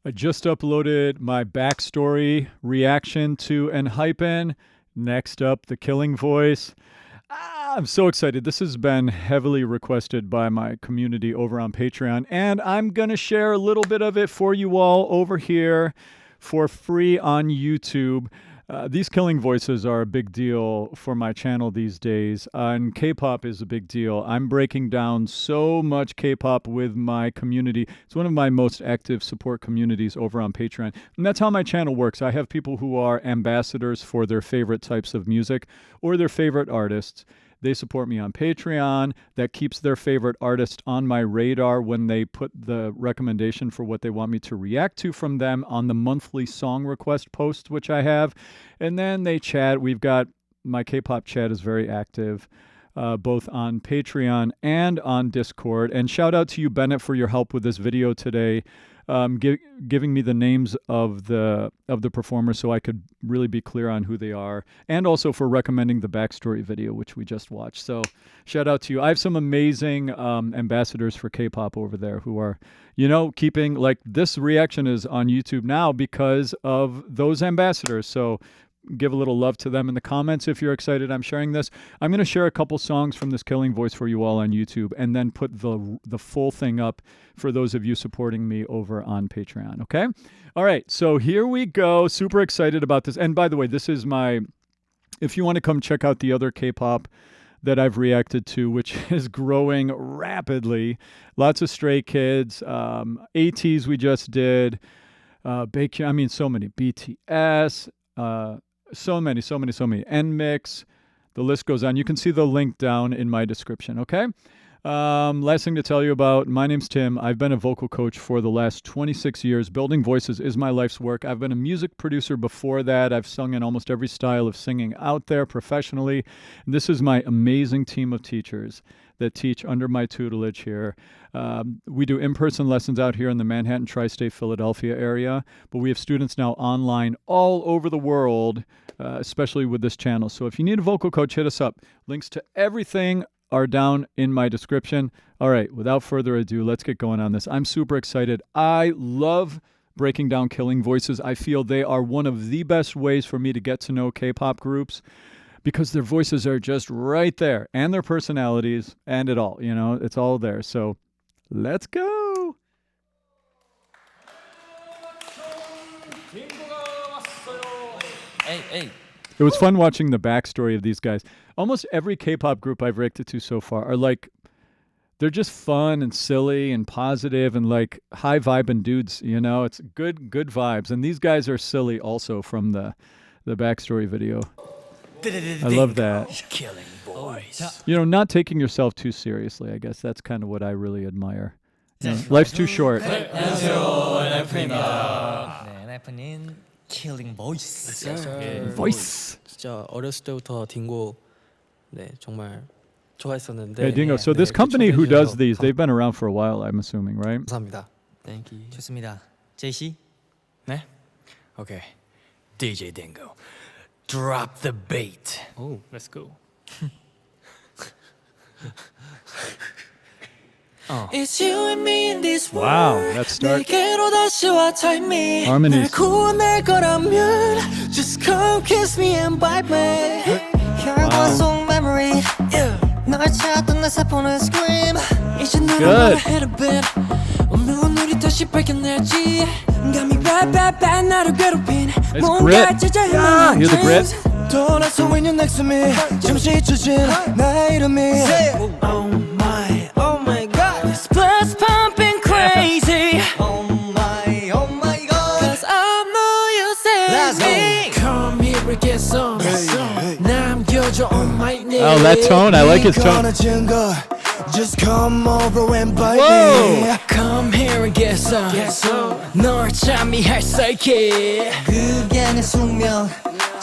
I just uploaded my backstory reaction to ENHYPEN. Next up, the killing voice. I'm so excited. This has been heavily requested by my community over on Patreon, and I'm going to share a little bit of it for you all over here for free on YouTube. These killing voices are a big deal for my channel these days, and K-pop is a big deal. I'm breaking down so much K-pop with my community. It's one of my most active support communities over on Patreon, and that's how my channel works. I have people who are ambassadors for their favorite types of music or their favorite artists. They support me on Patreon. That keeps their favorite artist on my radar when they put the recommendation for what they want me to react to from them on the monthly song request post, which I have. And then they chat. We've got my K-pop chat is very active, both on Patreon and on Discord. And shout out to you, Bennett, for your help with this video today. Giving me the names of the performers so I could really be clear on who they are, and also for recommending the backstory video, which we just watched. So shout out to you. I have some amazing ambassadors for K-pop over there who are, keeping, like, this reaction is on YouTube now because of those ambassadors. So give a little love to them in the comments if you're excited I'm sharing this. I'm going to share a couple songs from this killing voice for you all on YouTube, and then put the full thing up for those of you supporting me over on Patreon, okay? All right, so here we go. Super excited about this. And by the way, this is if you want to come check out the other K-pop that I've reacted to, which is growing rapidly. Lots of Stray Kids, ATs we just did, so many, BTS, so many. NMIX, the list goes on. You can see the link down in my description, okay? Last thing to tell you about, my name's Tim. I've been a vocal coach for the last 26 years. Building voices is my life's work. I've been a music producer before that. I've sung in almost every style of singing out there professionally. And this is my amazing team of teachers that teach under my tutelage here. We do in-person lessons out here in the Manhattan, Tri-State, Philadelphia area, but we have students now online all over the world, especially with this channel. So if you need a vocal coach, hit us up. Links to everything are down in my description. All right, without further ado, let's get going on this. I'm super excited. I love breaking down killing voices. I feel they are one of the best ways for me to get to know K-pop groups, because their voices are just right there, and their personalities, and it all, it's all there. So let's go. Hey. It was fun watching the backstory of these guys. Almost every K-pop group I've reacted to so far are like, they're just fun and silly and positive and like high vibing dudes, it's good vibes. And these guys are silly also from the backstory video. I love that. Killing voice. Not taking yourself too seriously. I guess that's kind of what I really admire. Life's too short. ENHYPEN Killing Voice. Voice. 진짜 어렸을 때부터 딩고 정말 좋아했었는데. Hey, Dingo. So this company who does these, they've been around for a while, I'm assuming, right? 감사합니다. Thank you. 좋습니다. 제이씨? 네? Okay. DJ Dingo. Drop the bait. Oh, let's go. It's you and me in this world. Wow, that start. 내게로 다시 와, tell me. Harmonies. 날 구원할 거라면 just come kiss me and bite me. 혈관 속 memory. 널 찾던 내 세포는 scream. 이제 너를 hit a bit. 운명은 우리 다시 발견할지. 감히 bad 나를 괴롭힌. 뭔가 찾아야 Hear the grit? 돌아서 when you're next to me. 잠시 잊혀진 나의 이름이. Oh my God. This blood's pumping crazy. Oh my God. Cause I know you save me. Come here and get some. 남겨줘 on my name. Oh, that tone, I like his tone. Just come over and bite Whoa. me. Come here and get some. 널 잠이할 수 있게. 그게 내 숙명.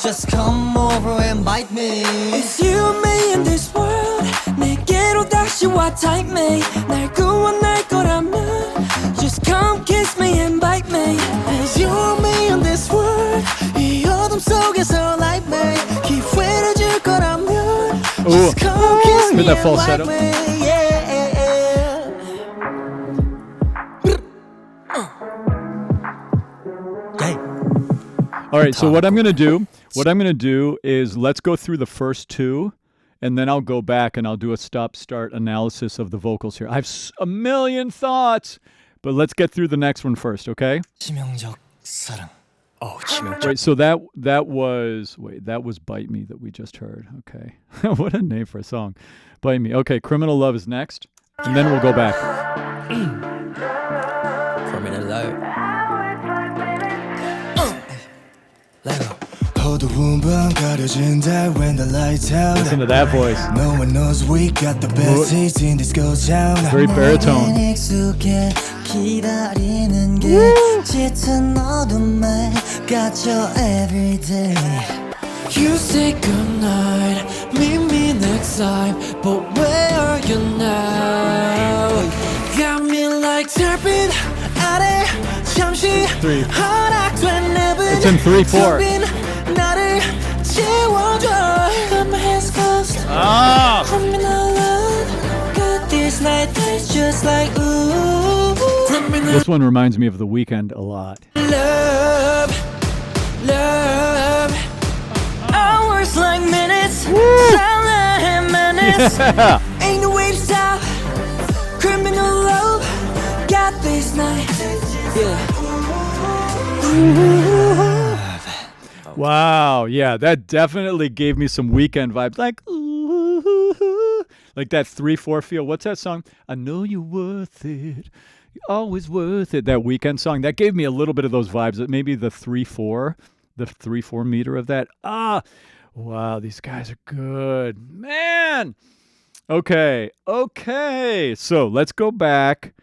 Just come over and bite me. It's you and me in this world. 내게로 다시 와, type me. 날 구원할 거라면 just come kiss me and bite me. It's you and me in this world. 이 어둠 속에서 light me. 기회를 줄 거라면 just come kiss me and bite me. Yeah. All right, so what I'm going to do is let's go through the first two, and then I'll go back and I'll do a stop-start analysis of the vocals here. I have a million thoughts, but let's get through the next one first, okay? 치명적 사랑. Wait, so that was Bite Me that we just heard. Okay. What a name for a song. Bite Me. Okay, Criminal Love is next, and then we'll go back. Criminal Love. Lego. 어두운 밤 가려진다 when the lights out. Listen to that voice. No one knows we got the best seats in this go town. Very baritone. 익숙해 기다리는 게 짙은 어둠에 갇혀 everyday. You say goodnight, meet me next time, but where are you now? Got me like serpent 아래 잠시 Three. 허락된 앱은 It's in 3/4. 나를 채워줘. I'm hands closed. Ah! Criminal love. Got this night tastes just like ooh. Criminal This one reminds me of The Weeknd a lot. love, love. Hours like minutes. Silent minutes. Yeah. Ain't no way to stop. Criminal love. Got this night. Yeah. Wow, yeah, that definitely gave me some Weekend vibes, like ooh, like that 3/4 feel. What's that song? I know you're worth it, you're always worth it. That Weekend song that gave me a little bit of those vibes. Maybe the 3/4 meter of that. Ah, wow, these guys are good, man. Okay, so let's go back.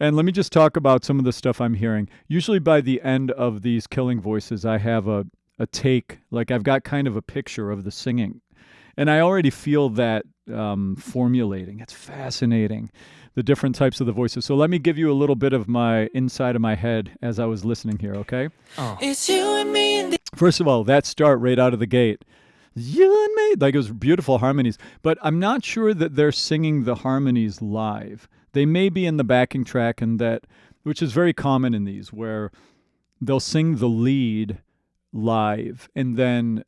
And let me just talk about some of the stuff I'm hearing. Usually by the end of these killing voices, I have a take, like I've got kind of a picture of the singing. And I already feel that formulating. It's fascinating, the different types of the voices. So let me give you a little bit of my inside of my head as I was listening here, okay? It's you and me in the First of all, that start right out of the gate. You and me, like it was beautiful harmonies. But I'm not sure that they're singing the harmonies live. They may be in the backing track, and that, which is very common in these, where they'll sing the lead live, and then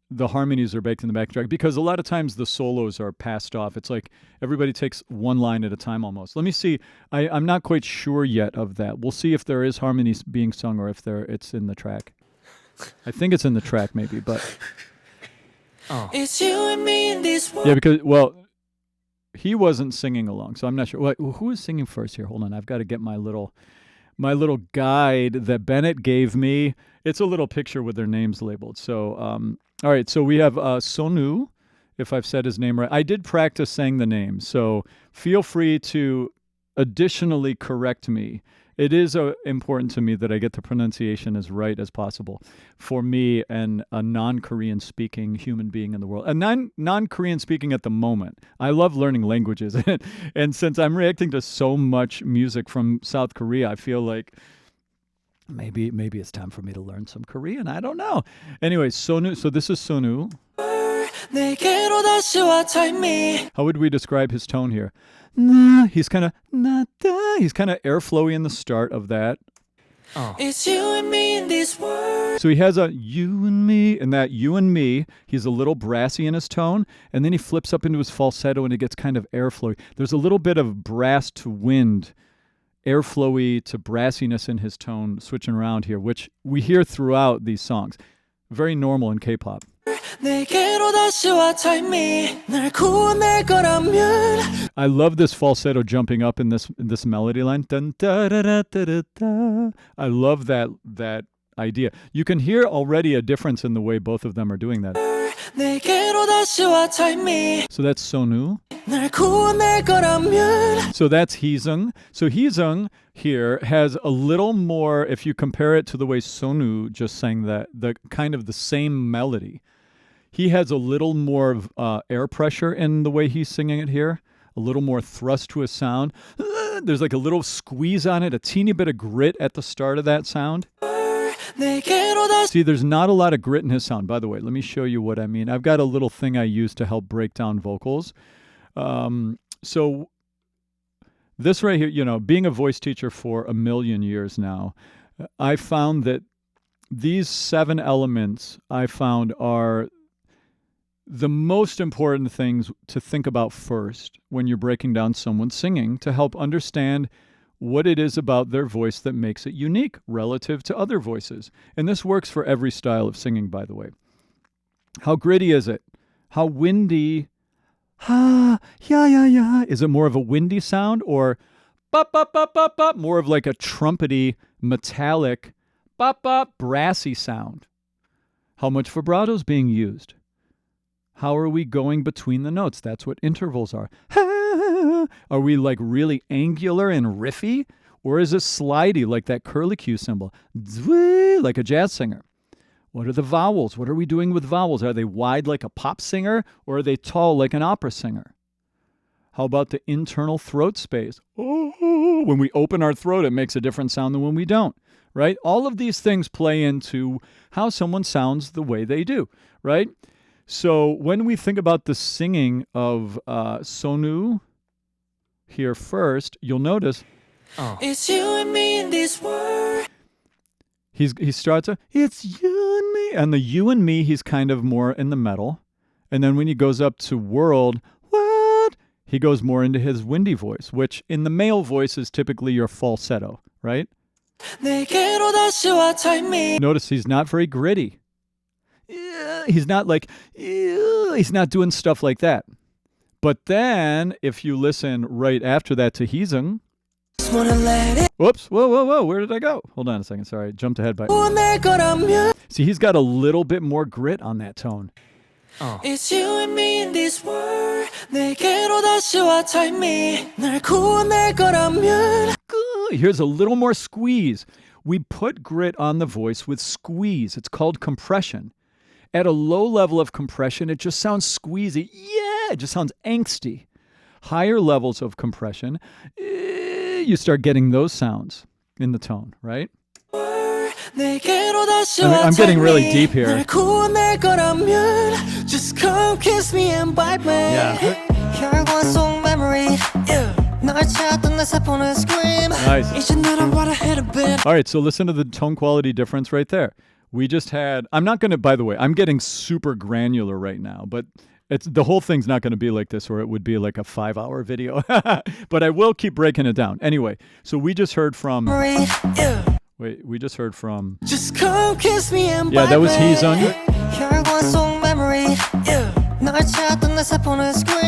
the harmonies are baked in the backing track, because a lot of times the solos are passed off. It's like everybody takes one line at a time almost. Let me see. I'm not quite sure yet of that. We'll see if there is harmonies being sung or if it's in the track. I think it's in the track maybe, but... It's you and me in this world. Yeah, because, well... He wasn't singing along, so I'm not sure. Wait, who is singing first here? Hold on, I've got to get my little guide that Bennett gave me. It's a little picture with their names labeled. So, all right, so we have Sonu, if I've said his name right. I did practice saying the name, so feel free to additionally correct me. It is important to me that I get the pronunciation as right as possible for me and a non-Korean speaking human being in the world. A non-Korean speaking at the moment. I love learning languages. And since I'm reacting to so much music from South Korea, I feel like maybe it's time for me to learn some Korean. I don't know. Anyway, Sonu. So this is Sonu. How would we describe his tone here? He's kind of airflowy in the start of that. It's you and me in this world. So he has a you and me, and that you and me, he's a little brassy in his tone, and then he flips up into his falsetto and it gets kind of airflowy. There's a little bit of brass to wind, airflowy to brassiness in his tone, switching around here, which we hear throughout these songs. Very normal in K-pop. I love this falsetto jumping up in this melody line. Dun, da, da, da, da, da, da. I love that idea. You can hear already a difference in the way both of them are doing that. So that's Sonu. So that's Heesung. So Heesung here has a little more, if you compare it to the way Sonu just sang that, the kind of the same melody. He has a little more air pressure in the way he's singing it here, a little more thrust to his sound. There's like a little squeeze on it, a teeny bit of grit at the start of that sound. See, there's not a lot of grit in his sound. By the way, let me show you what I mean. I've got a little thing I use to help break down vocals. So this right here, being a voice teacher for a million years now, I found that these 7 elements I found are the most important things to think about first when you're breaking down someone's singing to help understand what it is about their voice that makes it unique relative to other voices. And this works for every style of singing, by the way. How gritty is it? How windy? Ha, yeah, yeah, yeah. Is it more of a windy sound or bop, bop, bop, bop, bop, more of like a trumpety, metallic, bop, bop, brassy sound? How much vibrato is being used? How are we going between the notes? That's what intervals are. Are we like really angular and riffy? Or is it slidey like that curlicue symbol? Like a jazz singer. What are the vowels? What are we doing with vowels? Are they wide like a pop singer or are they tall like an opera singer? How about the internal throat space? Oh, when we open our throat, it makes a different sound than when we don't, right? All of these things play into how someone sounds the way they do, right? So when we think about the singing of Sonu here first, you'll notice It's you and me in this world. he starts it's you and me, and the you and me he's kind of more in the metal, and then when he goes up to world, he goes more into his windy voice, which in the male voice is typically your falsetto, right? Notice he's not very gritty. He's not like, he's not doing stuff like that. But then, if you listen right after that to Heesung, whoops, whoa, where did I go? Hold on a second, sorry, I jumped ahead by. See, he's got a little bit more grit on that tone. It's you and me in this world. 내게로 다시 와 tell me 날 구원할 거라면. Here's a little more squeeze. We put grit on the voice with squeeze. It's called compression. At a low level of compression, it just sounds squeezy. Yeah, it just sounds angsty. Higher levels of compression, you start getting those sounds in the tone, right? I'm getting really deep here. Just come kiss me and bite me. Yeah. Nice. All right, so listen to the tone quality difference right there. We just had, I'm not going to, by the way, I'm getting super granular right now, but the whole thing's not going to be like this, or it would be like a 5-hour video. But I will keep breaking it down. Anyway, so we just heard from... Wait, we just heard from... Just come kiss me and yeah, that was Heesung.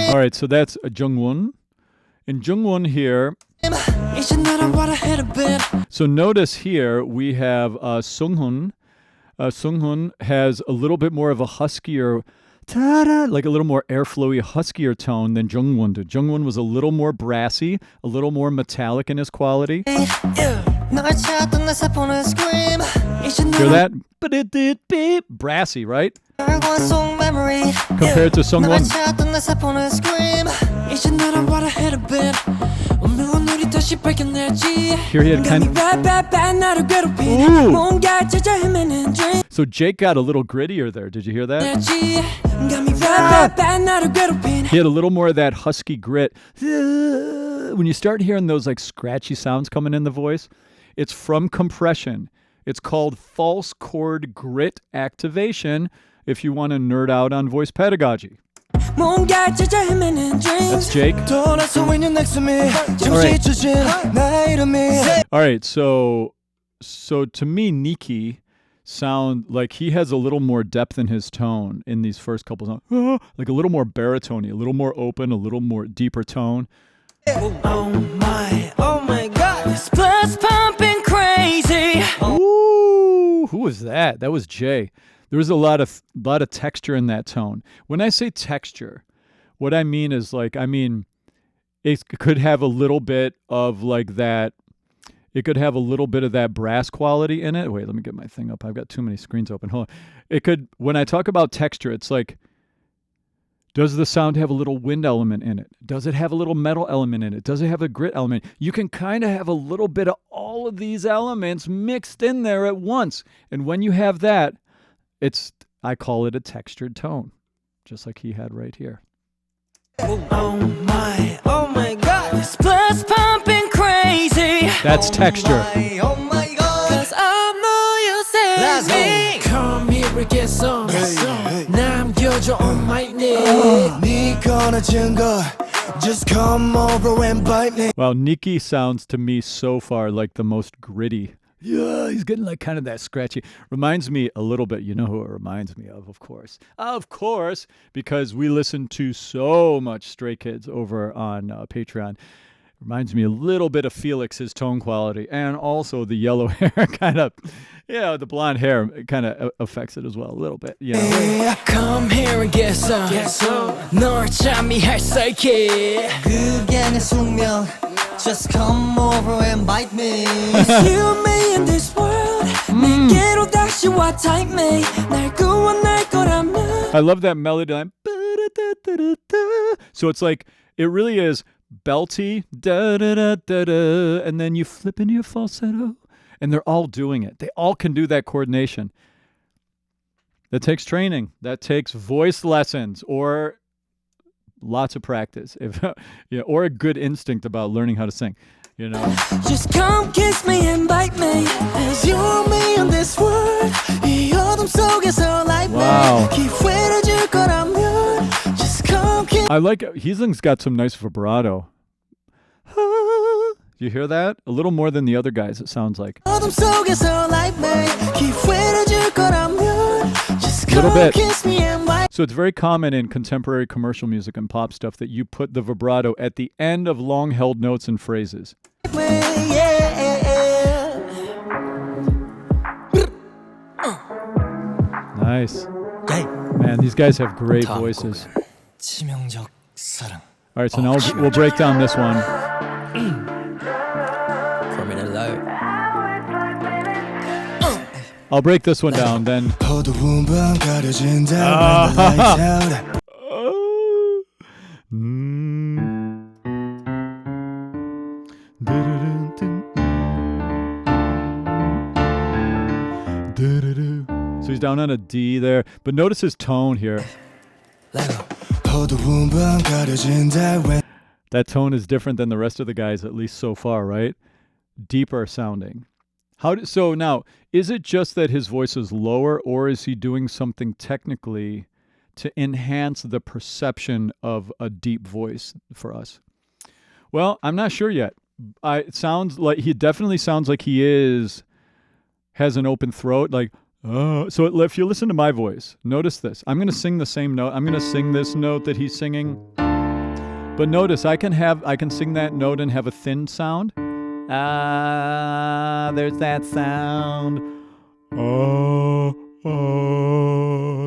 All right, so that's Jungwon. In Jungwon here... So notice here we have Sunghun. Sunghun has a little bit more of a huskier... like a little more airflowy, huskier tone than Jungwon did. Jungwon was a little more brassy, a little more metallic in his quality. Hear that? Brassy, right? Compared to Sungwon. Here he had kind of... So Jake got a little grittier there. Did you hear that? He had a little more of that husky grit. When you start hearing those like scratchy sounds coming in the voice, it's from compression. It's called false chord grit activation if you want to nerd out on voice pedagogy. That's Jake. All right, so to me, Nikki sound like he has a little more depth in his tone in these first couple songs. Like a little more baritone-y, a little more open, a little more deeper tone. Oh my God, this blood's pumping crazy. Ooh, who was that? That was Jay. There was a lot of texture in that tone. When I say texture, what I mean is it could have a little bit of like that. It could have a little bit of that brass quality in it. Wait, let me get my thing up. I've got too many screens open. Hold on. It could, when I talk about texture, it's like, does the sound have a little wind element in it? Does it have a little metal element in it? Does it have a grit element? You can kind of have a little bit of all of these elements mixed in there at once. And when you have that, I call it a textured tone, just like he had right here. Oh my God, this blood's pumping crazy. That's texture. Oh my God, 'cause I know you say kiss me. Come here and get some. 남겨줘 on my neck. 네 꺼내진 걸 Just come over and bite me. Wow, Nikki sounds to me so far like the most gritty. Yeah, he's getting like kind of that scratchy. Reminds me a little bit, you know who it reminds me of course. Of course, because we listen to so much Stray Kids over on Patreon. Reminds me a little bit of Felix's tone quality, and also the yellow hair kind of, yeah, the blonde hair kind of affects it as well a little bit, you know. Come here and get some. 널 잠이할 수 있게. 그게 내 숙명. Just come over and bite me. It's you and me in this world. 내게로 다시 와 take me. 날 구원할 거라면. I love that melody line. So it's like, it really is belty, da da da da da, and then you flip into your falsetto, and they're all doing it. They all can do that coordination. That takes training. That takes voice lessons or lots of practice, if you know, or a good instinct about learning how to sing. You know. Just come kiss me and bite me. It's you and me in this world. 이 어둠 속에서 light me. Wow. 기회를 줄 거라면. Just come kiss. I like Heesling's got some nice vibrato. You hear that? A little more than the other guys, it sounds like. 어둠 속에서 light me. 기회를 줄 거라면. Just Little come bit. kiss me and bite So it's very common in contemporary commercial music and pop stuff that you put the vibrato at the end of long-held notes and phrases. me. Yeah. Nice. Man, these guys have great 다음 voices. 곡은 치명적 사랑. All right, so now we'll break down this one. Permanent low. I'll break this one down, then. 어두운 밤 가려진다 when the lights out. So he's down on a D there, but notice his tone here. 어두운 밤 가려진다 when That tone is different than the rest of the guys, at least so far, right? Deeper sounding. So now, is it just that his voice is lower, or is he doing something technically to enhance the perception of a deep voice for us? Well, I'm not sure yet. It sounds like he definitely sounds like he has an open throat, like. So if you listen to my voice, notice this. I'm going to sing the same note. I'm going to sing this note that he's singing. But notice I can sing that note and have a thin sound. There's that sound.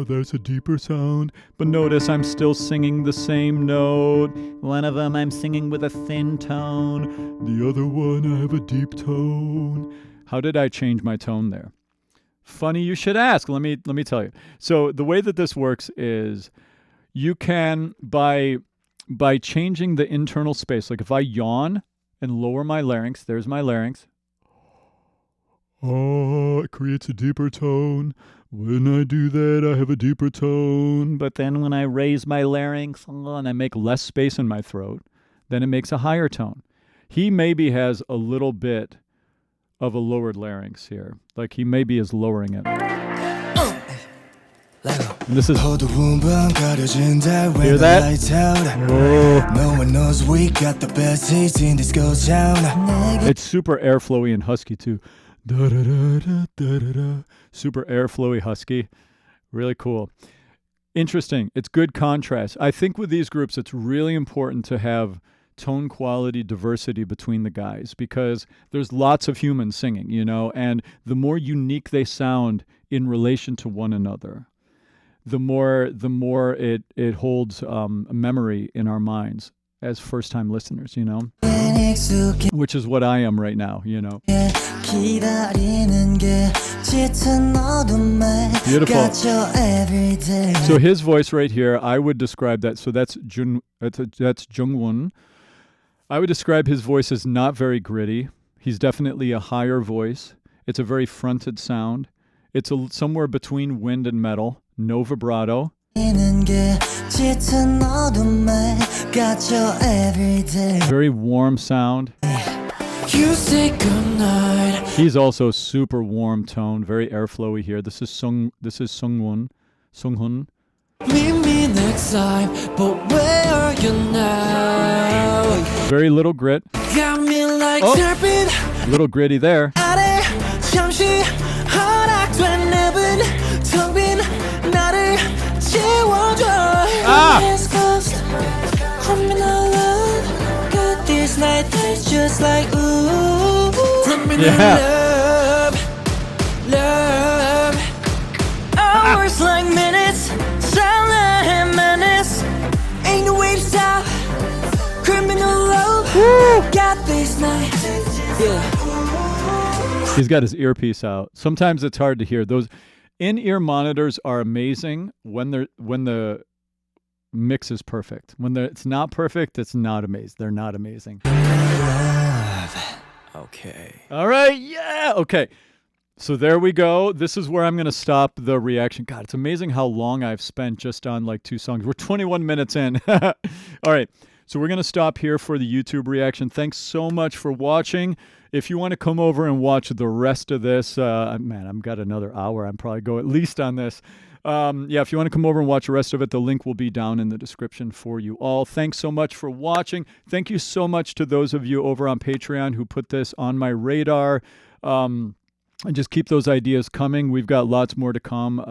There's a deeper sound. But notice I'm still singing the same note. One of them I'm singing with a thin tone. The other one I have a deep tone. How did I change my tone there? Funny you should ask. Let me tell you. So the way that this works is you can by changing the internal space, like if I yawn and lower my larynx, there's my larynx. It creates a deeper tone. When I do that, I have a deeper tone. But then when I raise my larynx and I make less space in my throat, then it makes a higher tone. He maybe has a little bit of a lowered larynx here. Like he maybe is lowering it. And this is... 어두운 밤 가려진다 when Hear the that? lights out. No one knows we got the best seats in this go town. It's super airflowy and husky too. Da, da, da, da, da, da, da. Super airflowy husky. Really cool. Interesting. It's good contrast. I think with these groups, it's really important to have tone quality diversity between the guys because there's lots of humans singing, you know, and the more unique they sound in relation to one another, the more it holds a memory in our minds as first-time listeners, you know, which is what I am right now, you know. Beautiful. So his voice right here, I would describe that. So that's Jungwon. I would describe his voice as not very gritty. He's definitely a higher voice. It's a very fronted sound. It's somewhere between wind and metal. No vibrato. Very warm sound. You say goodnight He's also super warm tone, very airflowy here. This is Sunghun. Meet me next time, but where are you now? Very little grit. Got me like Oh. serpent Little gritty there. 아래 잠시 허락된 앱은 텅 빈 나를 채워줘. Ah. West Coast, criminal love. Got these night days just like ooh. Criminal Yeah. love. Hours like minutes, silent menace. Ain't no way to stop. Criminal love. Got this night. Yeah. He's got his earpiece out. Sometimes it's hard to hear. Those in-ear monitors are amazing when the mix is perfect. When it's not perfect, it's not amazing. They're not amazing. Okay. All right, yeah, okay. So there we go. This is where I'm going to stop the reaction. God, it's amazing how long I've spent just on like 2 songs. We're 21 minutes in. All right, so we're going to stop here for the YouTube reaction. Thanks so much for watching. If you want to come over and watch the rest of this, man, I've got another hour. I'm probably go at least on this. Yeah, if you want to come over and watch the rest of it, the link will be down in the description for you all. Thanks so much for watching. Thank you so much to those of you over on Patreon who put this on my radar. And just keep those ideas coming. We've got lots more to come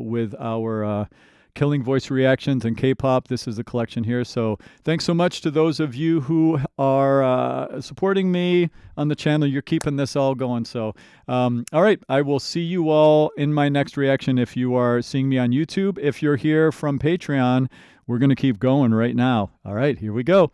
with our Killing Voice reactions and K-pop. This is the collection here. So thanks so much to those of you who are supporting me on the channel. You're keeping this all going. So, all right, I will see you all in my next reaction. If you are seeing me on YouTube, if you're here from Patreon, we're going to keep going right now. All right, here we go.